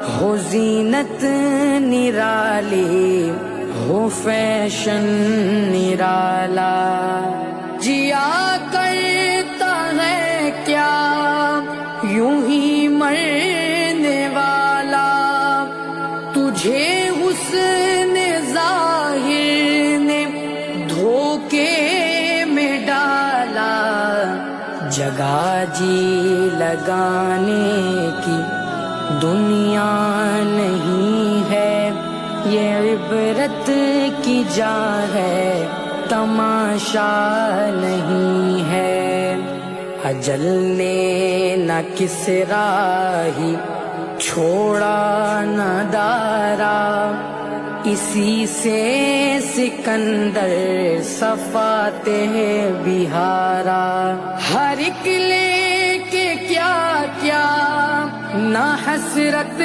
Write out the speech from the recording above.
हो जीनत निराली, हो फैशन निराला, जिया करता है क्या यूं ही मरने वाला। तुझे हुस्न ज़ाहिर ने धोखे में डाला, जगह जी लगाने की दुनिया नहीं है, ये इबरत की जा है, तमाशा नहीं है। अजल ने न किसरा ही छोड़ा न दारा, इसी से सिकंदर सफाते बिहारा। हर एक लेके क्या क्या ना हसरत